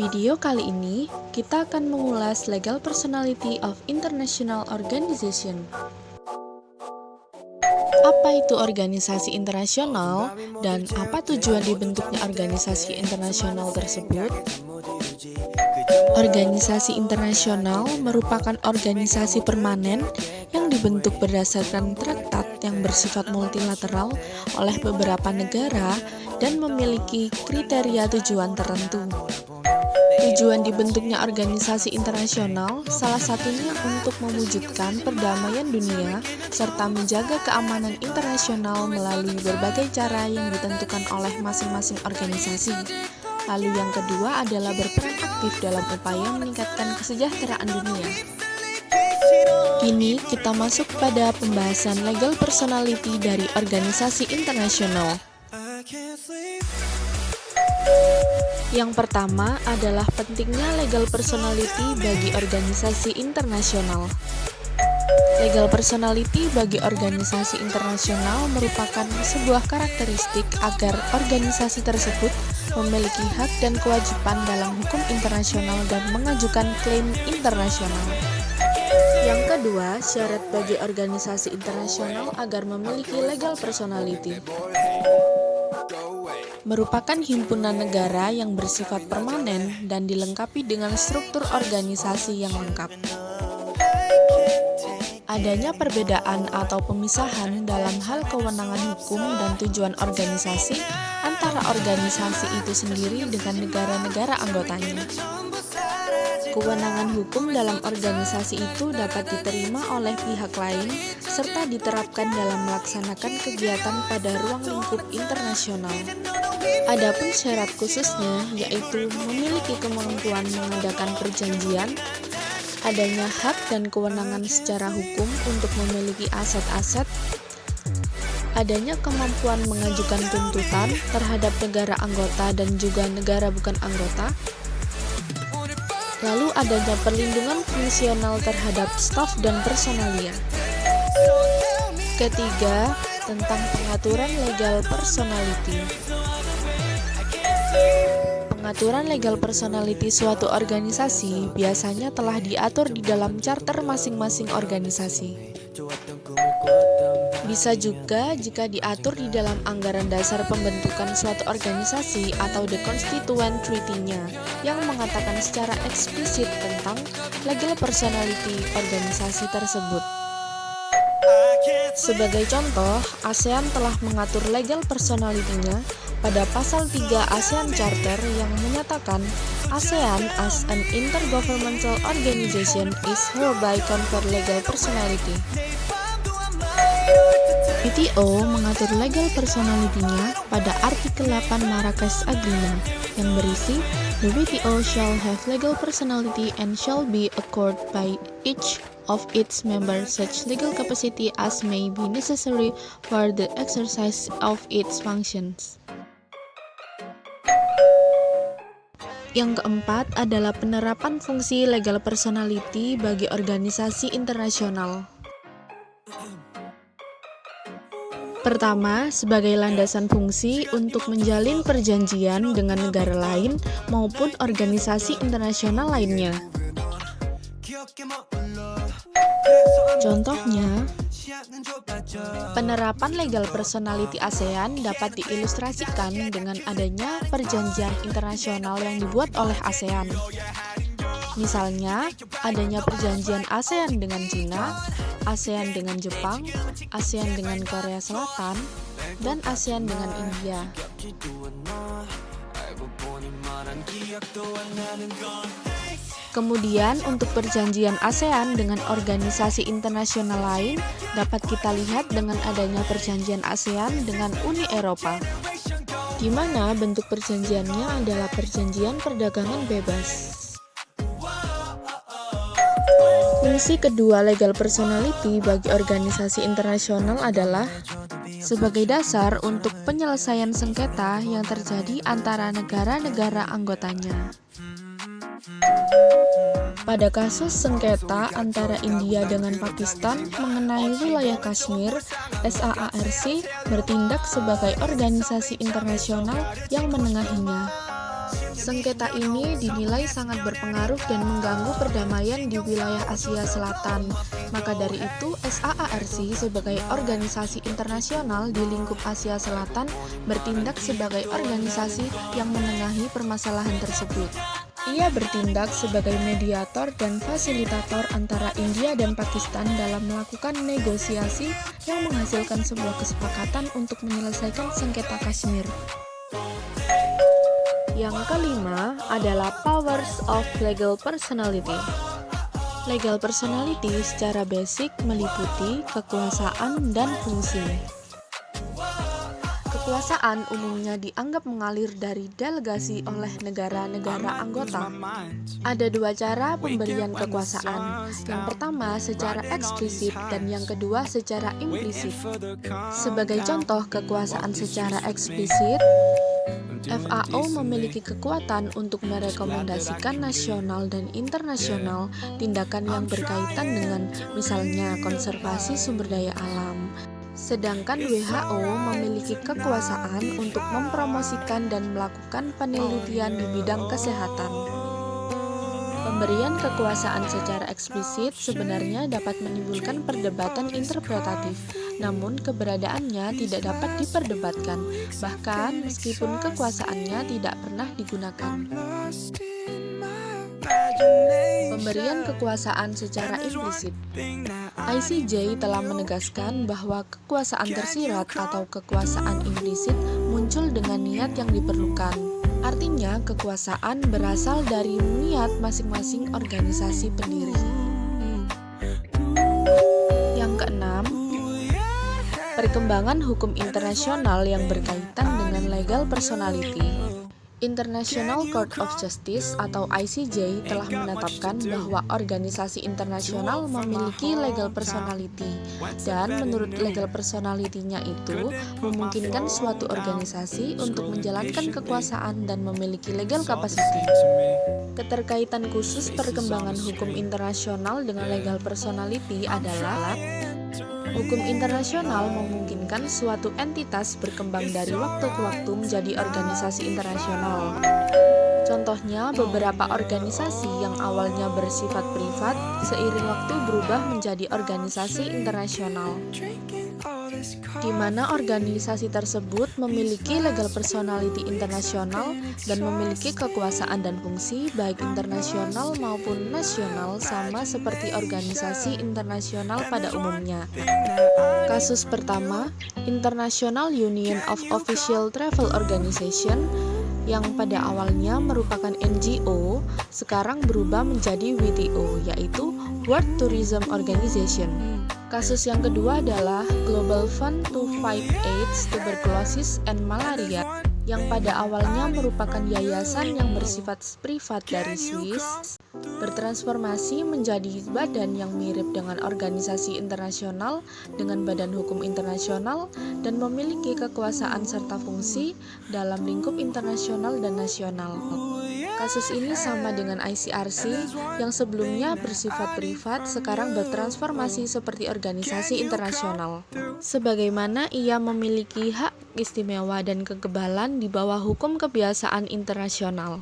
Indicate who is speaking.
Speaker 1: Video kali ini, kita akan mengulas Legal Personality of International Organization. Apa itu organisasi internasional dan apa tujuan dibentuknya organisasi internasional tersebut? Organisasi internasional merupakan organisasi permanen yang dibentuk berdasarkan traktat yang bersifat multilateral oleh beberapa negara dan memiliki kriteria tujuan tertentu. Tujuan dibentuknya organisasi internasional salah satunya untuk mewujudkan perdamaian dunia serta menjaga keamanan internasional melalui berbagai cara yang ditentukan oleh masing-masing organisasi. Lalu yang kedua adalah berperan aktif dalam upaya meningkatkan kesejahteraan dunia. Kini kita masuk pada pembahasan legal personality dari organisasi internasional. Yang pertama adalah pentingnya legal personality bagi organisasi internasional. Legal personality bagi organisasi internasional merupakan sebuah karakteristik agar organisasi tersebut memiliki hak dan kewajiban dalam hukum internasional dan mengajukan klaim internasional. Yang kedua, syarat bagi organisasi internasional agar memiliki legal personality merupakan himpunan negara yang bersifat permanen dan dilengkapi dengan struktur organisasi yang lengkap. Adanya perbedaan atau pemisahan dalam hal kewenangan hukum dan tujuan organisasi antara organisasi itu sendiri dengan negara-negara anggotanya. Kewenangan hukum dalam organisasi itu dapat diterima oleh pihak lain serta diterapkan dalam melaksanakan kegiatan pada ruang lingkup internasional. Adapun syarat khususnya yaitu memiliki kemampuan mengadakan perjanjian, adanya hak dan kewenangan secara hukum untuk memiliki aset-aset, adanya kemampuan mengajukan tuntutan terhadap negara anggota dan juga negara bukan anggota, lalu adanya perlindungan fungsional terhadap staf dan personalia. Ketiga, tentang pengaturan legal personality. Pengaturan legal personality suatu organisasi biasanya telah diatur di dalam charter masing-masing organisasi. Bisa juga jika diatur di dalam anggaran dasar pembentukan suatu organisasi atau the constituent treaty-nya yang mengatakan secara eksplisit tentang legal personality organisasi tersebut. Sebagai contoh, ASEAN telah mengatur legal personality-nya pada pasal 3 ASEAN Charter yang menyatakan ASEAN as an intergovernmental organization is hereby confer legal personality. WTO mengatur legal personality-nya pada artikel 8 Marrakesh Agreement yang berisi the WTO shall have legal personality and shall be accorded by each of its members such legal capacity as may be necessary for the exercise of its functions. Yang keempat adalah penerapan fungsi legal personality bagi organisasi internasional. Pertama, sebagai landasan fungsi untuk menjalin perjanjian dengan negara lain maupun organisasi internasional lainnya. Contohnya, penerapan legal personality ASEAN dapat diilustrasikan dengan adanya perjanjian internasional yang dibuat oleh ASEAN. Misalnya, adanya perjanjian ASEAN dengan Cina, ASEAN dengan Jepang, ASEAN dengan Korea Selatan, dan ASEAN dengan India. Kemudian untuk perjanjian ASEAN dengan organisasi internasional lain dapat kita lihat dengan adanya perjanjian ASEAN dengan Uni Eropa, di mana bentuk perjanjiannya adalah perjanjian perdagangan bebas. Fungsi kedua legal personality bagi organisasi internasional adalah sebagai dasar untuk penyelesaian sengketa yang terjadi antara negara-negara anggotanya. Pada kasus sengketa antara India dengan Pakistan mengenai wilayah Kashmir, SAARC bertindak sebagai organisasi internasional yang menengahinya. Sengketa ini dinilai sangat berpengaruh dan mengganggu perdamaian di wilayah Asia Selatan. Maka dari itu, SAARC sebagai organisasi internasional di lingkup Asia Selatan bertindak sebagai organisasi yang menengahi permasalahan tersebut. Ia bertindak sebagai mediator dan fasilitator antara India dan Pakistan dalam melakukan negosiasi yang menghasilkan sebuah kesepakatan untuk menyelesaikan sengketa Kashmir. Yang kelima adalah powers of legal personality. Legal personality secara basic meliputi kekuasaan dan fungsi. Kekuasaan umumnya dianggap mengalir dari delegasi oleh negara-negara anggota. Ada dua cara pemberian kekuasaan. Yang pertama secara eksplisit dan yang kedua secara implisit. Sebagai contoh kekuasaan secara eksplisit, FAO memiliki kekuatan untuk merekomendasikan nasional dan internasional tindakan yang berkaitan dengan misalnya konservasi sumber daya alam. Sedangkan WHO memiliki kekuasaan untuk mempromosikan dan melakukan penelitian di bidang kesehatan. Pemberian kekuasaan secara eksplisit sebenarnya dapat menimbulkan perdebatan interpretatif, namun keberadaannya tidak dapat diperdebatkan, bahkan meskipun kekuasaannya tidak pernah digunakan. Pemberian kekuasaan secara implisit. ICJ telah menegaskan bahwa kekuasaan tersirat atau kekuasaan implisit muncul dengan niat yang diperlukan. Artinya, kekuasaan berasal dari niat masing-masing organisasi pendiri. Yang keenam, perkembangan hukum internasional yang berkaitan dengan legal personality. International Court of Justice atau ICJ telah menetapkan bahwa organisasi internasional memiliki legal personality, dan menurut legal personality-nya itu memungkinkan suatu organisasi untuk menjalankan kekuasaan dan memiliki legal capacity. Keterkaitan khusus perkembangan hukum internasional dengan legal personality adalah hukum internasional memungkinkan suatu entitas berkembang dari waktu ke waktu menjadi organisasi internasional. Contohnya, beberapa organisasi yang awalnya bersifat privat seiring waktu berubah menjadi organisasi internasional, di mana organisasi tersebut memiliki legal personality internasional dan memiliki kekuasaan dan fungsi baik internasional maupun nasional sama seperti organisasi internasional pada umumnya. Kasus pertama, International Union of Official Travel Organization yang pada awalnya merupakan NGO, sekarang berubah menjadi WTO, yaitu World Tourism Organization. Kasus yang kedua adalah Global Fund to Fight AIDS, Tuberculosis, and Malaria, yang pada awalnya merupakan yayasan yang bersifat privat dari Swiss, bertransformasi menjadi badan yang mirip dengan organisasi internasional dengan badan hukum internasional dan memiliki kekuasaan serta fungsi dalam lingkup internasional dan nasional. Kasus ini sama dengan ICRC yang sebelumnya bersifat privat, sekarang bertransformasi seperti organisasi internasional. Sebagaimana ia memiliki hak istimewa dan kekebalan di bawah hukum kebiasaan internasional.